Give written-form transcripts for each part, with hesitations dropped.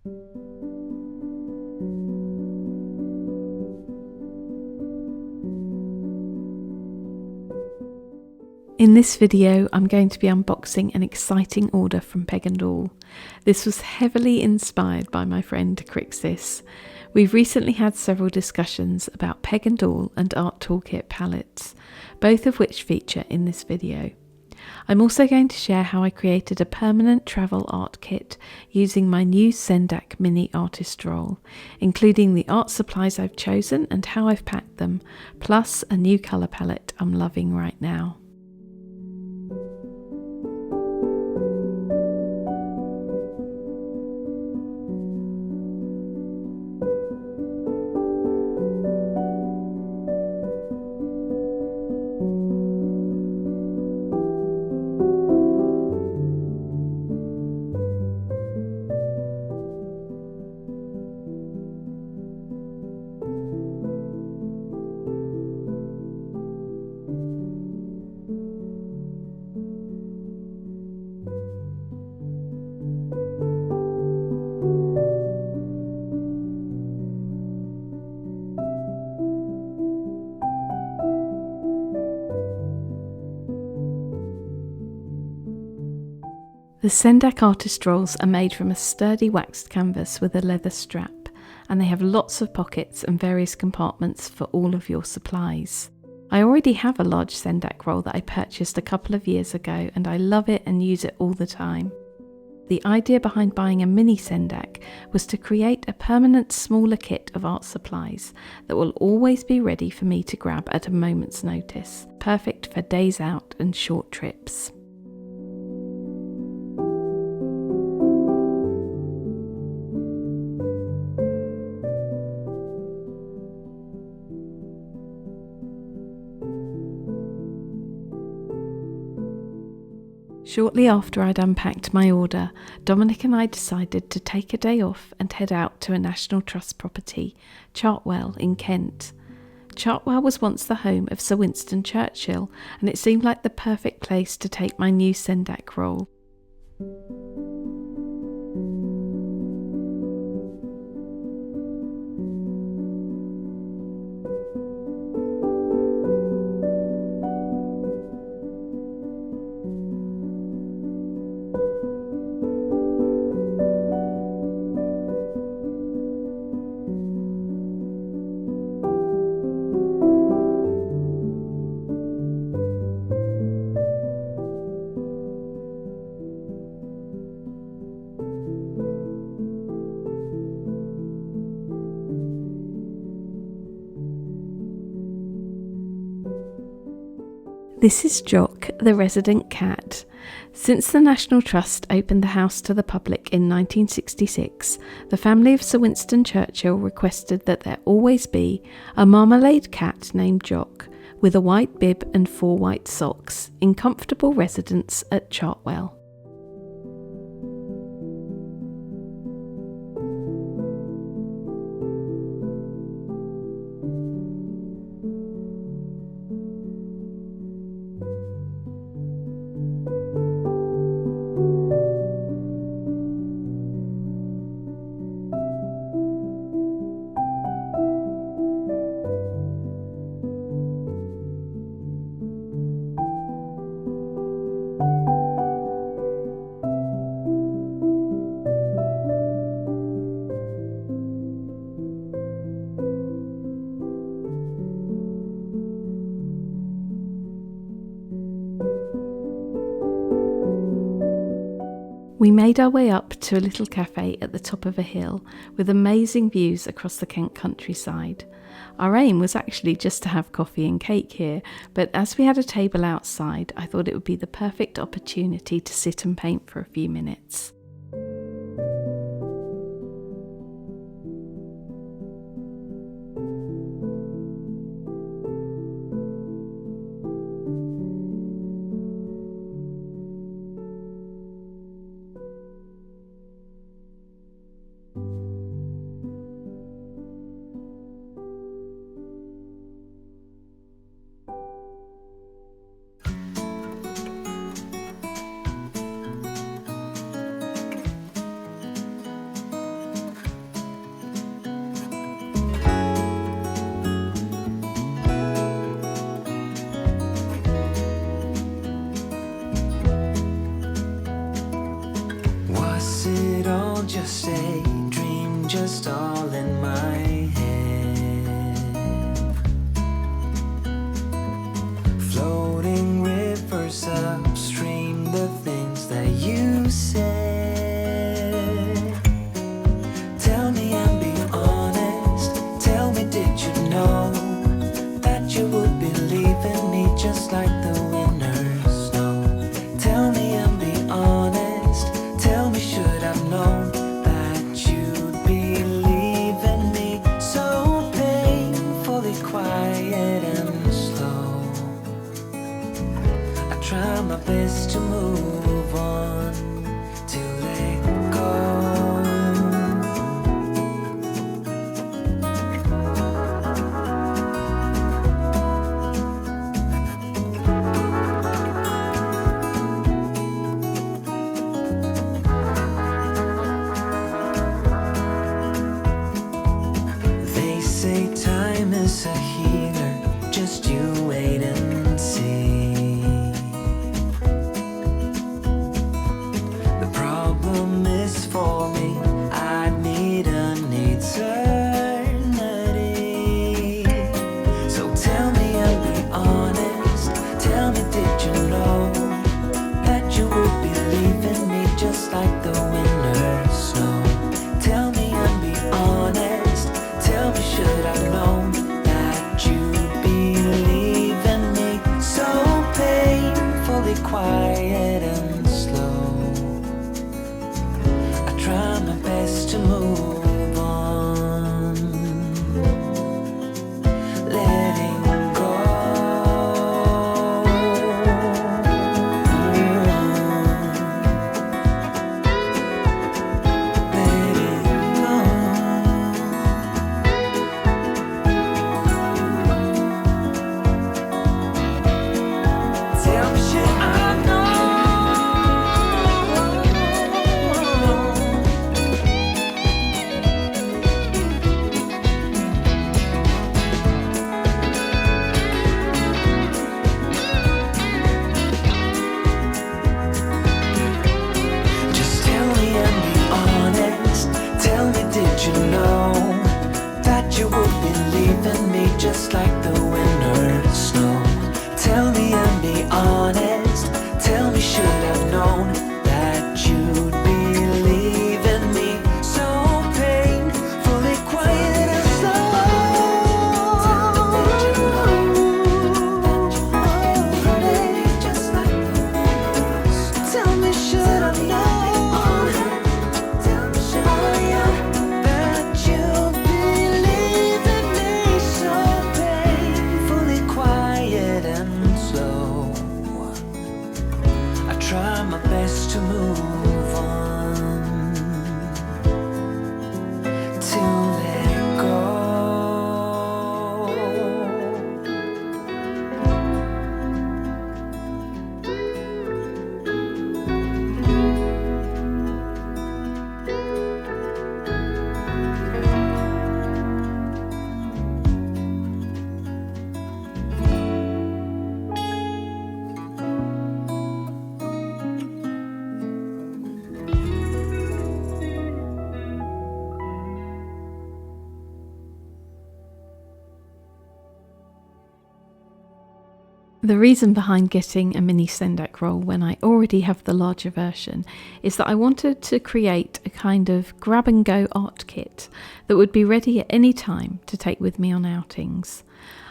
In this video, I'm going to be unboxing an exciting order from Peg Awl. This was heavily inspired by my friend Crixus. We've recently had several discussions about Peg Awl and Art Toolkit Palettes, both of which feature in this video. I'm also going to share how I created a permanent travel art kit using my new Sendak mini artist roll, including the art supplies I've chosen and how I've packed them, plus a new colour palette I'm loving right now. The Sendak artist rolls are made from a sturdy waxed canvas with a leather strap, and they have lots of pockets and various compartments for all of your supplies. I already have a large Sendak roll that I purchased a couple of years ago, and I love it and use it all the time. The idea behind buying a mini Sendak was to create a permanent smaller kit of art supplies that will always be ready for me to grab at a moment's notice, perfect for days out and short trips. Shortly after I'd unpacked my order, Dominic and I decided to take a day off and head out to a National Trust property, Chartwell in Kent. Chartwell was once the home of Sir Winston Churchill, and it seemed like the perfect place to take my new Sendak roll. This is Jock, the resident cat. Since the National Trust opened the house to the public in 1966, the family of Sir Winston Churchill requested that there always be a marmalade cat named Jock, with a white bib and 4 white socks, in comfortable residence at Chartwell. We made our way up to a little cafe at the top of a hill with amazing views across the Kent countryside. Our aim was actually just to have coffee and cake here, but as we had a table outside, I thought it would be the perfect opportunity to sit and paint for a few minutes. just all in my head. Floating rivers upstream, the things that you said. Tell me and be honest. Tell me, did you know that you would be leaving me just like the winter's snow? Tell me and be honest. Tell me, should I've known that you'd be leaving me so painfully quiet and slow? I try my best to move on, to let go. They say time is a healer, just you wait and see. The problem is for me, I need an eternity. So tell me and be honest. Tell me, did you know that you would be leaving me just like the winter snow? Tell me and be honest. Tell me, should I've known that you'd be leaving me so painfully quiet and slow? I try my best to move on, letting go. Letting go. Tell me, should I know? Just tell me and be honest. Tell me, did you know that you would be leaving me just like the winter snow? Tell me and be honest. Tell me, should I've known that you'd be leaving me so painfully quiet and slow? Tell me, did you know that you would be leaving me just like the winter snow? Tell me, should I've known? Tell me, should I know that you'd be leaving me so painfully quiet and slow? I try my best to move on, to let go. The reason behind getting a mini Sendak roll when I already have the larger version is that I wanted to create a kind of grab and go art kit that would be ready at any time to take with me on outings.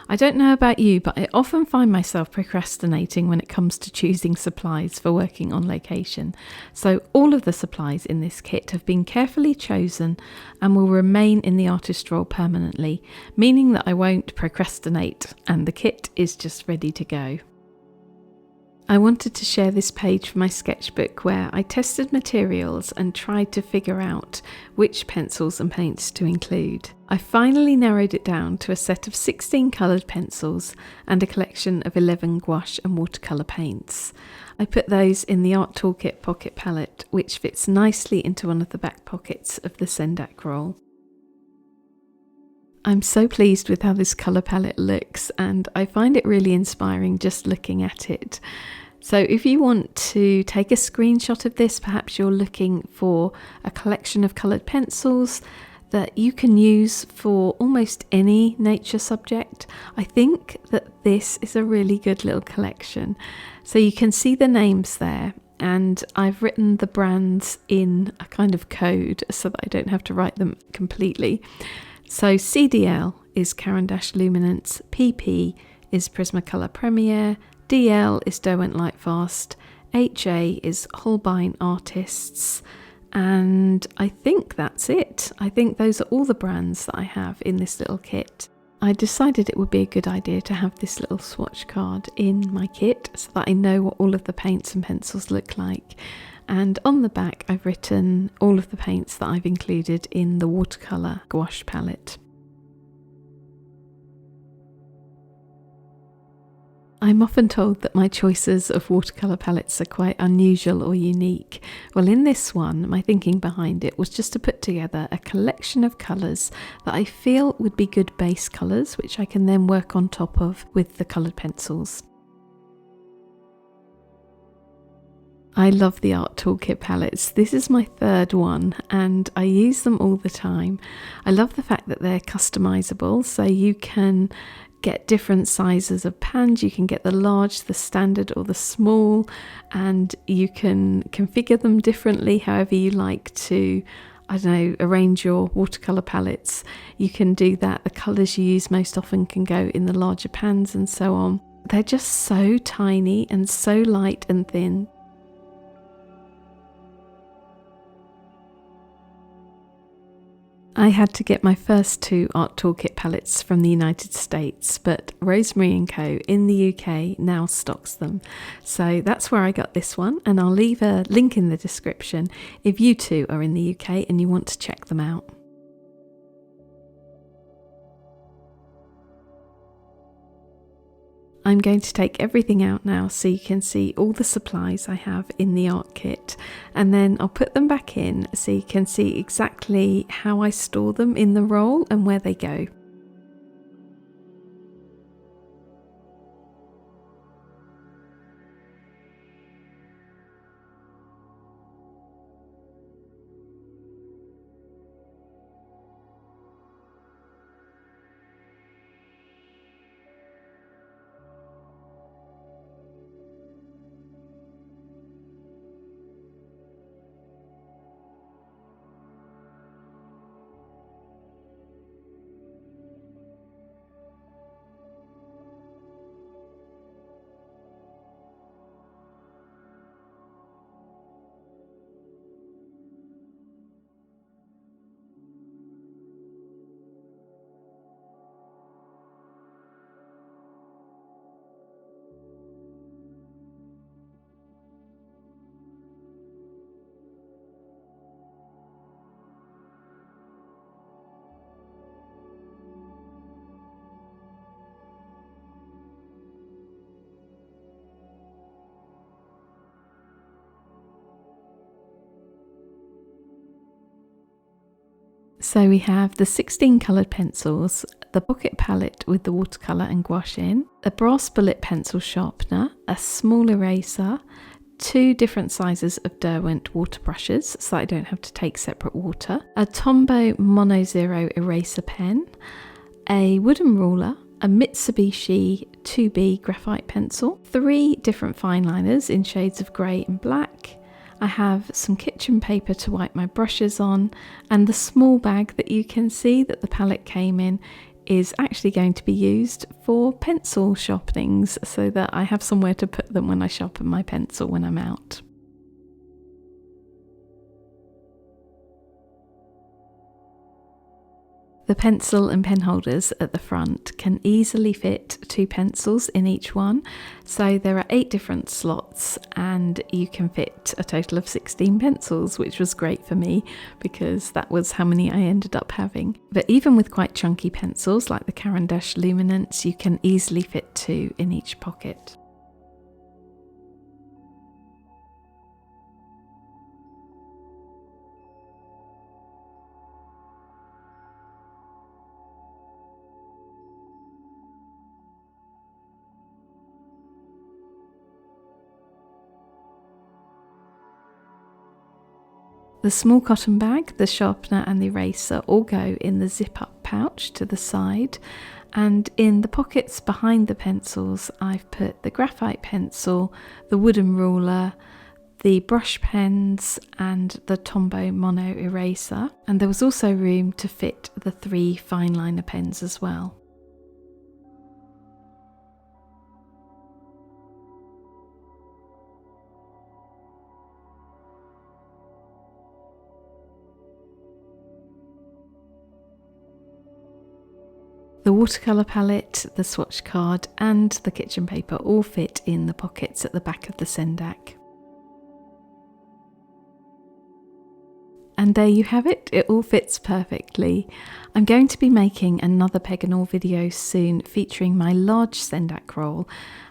I don't know about you, but I often find myself procrastinating when it comes to choosing supplies for working on location. So all of the supplies in this kit have been carefully chosen and will remain in the artist roll permanently, meaning that I won't procrastinate and the kit is just ready to go. I wanted to share this page from my sketchbook where I tested materials and tried to figure out which pencils and paints to include. I finally narrowed it down to a set of 16 coloured pencils and a collection of 11 gouache and watercolour paints. I put those in the Art Toolkit pocket palette, which fits nicely into one of the back pockets of the Sendak roll. I'm so pleased with how this colour palette looks, and I find it really inspiring just looking at it. So if you want to take a screenshot of this, perhaps you're looking for a collection of coloured pencils, that you can use for almost any nature subject. I think that this is a really good little collection. So you can see the names there, and I've written the brands in a kind of code so that I don't have to write them completely. So CDL is Caran d'Ache Luminance, PP is Prismacolor Premier, DL is Derwent Lightfast, HA is Holbein Artists, and I think that's it. I think those are all the brands that I have in this little kit. I decided it would be a good idea to have this little swatch card in my kit so that I know what all of the paints and pencils look like. And on the back I've written all of the paints that I've included in the watercolour gouache palette. I'm often told that my choices of watercolour palettes are quite unusual or unique. Well, in this one, my thinking behind it was just to put together a collection of colours that I feel would be good base colours, which I can then work on top of with the coloured pencils. I love the Art Toolkit palettes. This is my third one and I use them all the time. I love the fact that they're customisable, so you can get different sizes of pans. You can get the large, the standard or the small, and you can configure them differently however you like to, I don't know, arrange your watercolour palettes. You can do that. The colours you use most often can go in the larger pans and so on. They're just so tiny and so light and thin. I had to get my first two Art Toolkit palettes from the United States, but Rosemary & Co in the UK now stocks them. So that's where I got this one, and I'll leave a link in the description if you too are in the UK and you want to check them out. I'm going to take everything out now so you can see all the supplies I have in the art kit, and then I'll put them back in so you can see exactly how I store them in the roll and where they go. So we have the 16 coloured pencils, the pocket palette with the watercolour and gouache in, a brass bullet pencil sharpener, a small eraser, two different sizes of Derwent water brushes so I don't have to take separate water, a Tombow Mono Zero eraser pen, a wooden ruler, a Mitsubishi 2B graphite pencil, 3 different fine liners in shades of grey and black. I have some kitchen paper to wipe my brushes on, and the small bag that you can see that the palette came in is actually going to be used for pencil sharpenings so that I have somewhere to put them when I sharpen my pencil when I'm out. The pencil and pen holders at the front can easily fit 2 pencils in each one, so there are 8 different slots and you can fit a total of 16 pencils, which was great for me because that was how many I ended up having. But even with quite chunky pencils like the Caran d'Ache Luminance, you can easily fit 2 in each pocket. The small cotton bag, the sharpener and the eraser all go in the zip-up pouch to the side, and in the pockets behind the pencils I've put the graphite pencil, the wooden ruler, the brush pens and the Tombow mono eraser, and there was also room to fit the 3 fine liner pens as well. The watercolour palette, the swatch card and the kitchen paper all fit in the pockets at the back of the Sendak. And there you have it, it all fits perfectly. I'm going to be making another Peg Awl video soon featuring my large Sendak roll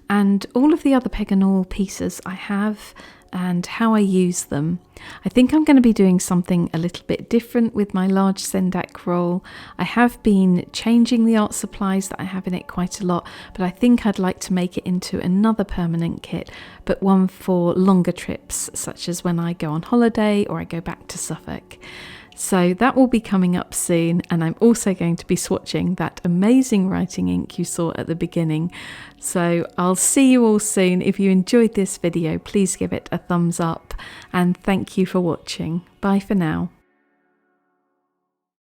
and all of the other Peg Awl pieces I have and how I use them. I think I'm going to be doing something a little bit different with my large Sendak roll. I have been changing the art supplies that I have in it quite a lot, but I think I'd like to make it into another permanent kit, but one for longer trips, such as when I go on holiday or I go back to Suffolk. So that will be coming up soon, and I'm also going to be swatching that amazing writing ink you saw at the beginning. So I'll see you all soon. If you enjoyed this video, please give it a thumbs up and thank you for watching. Bye for now.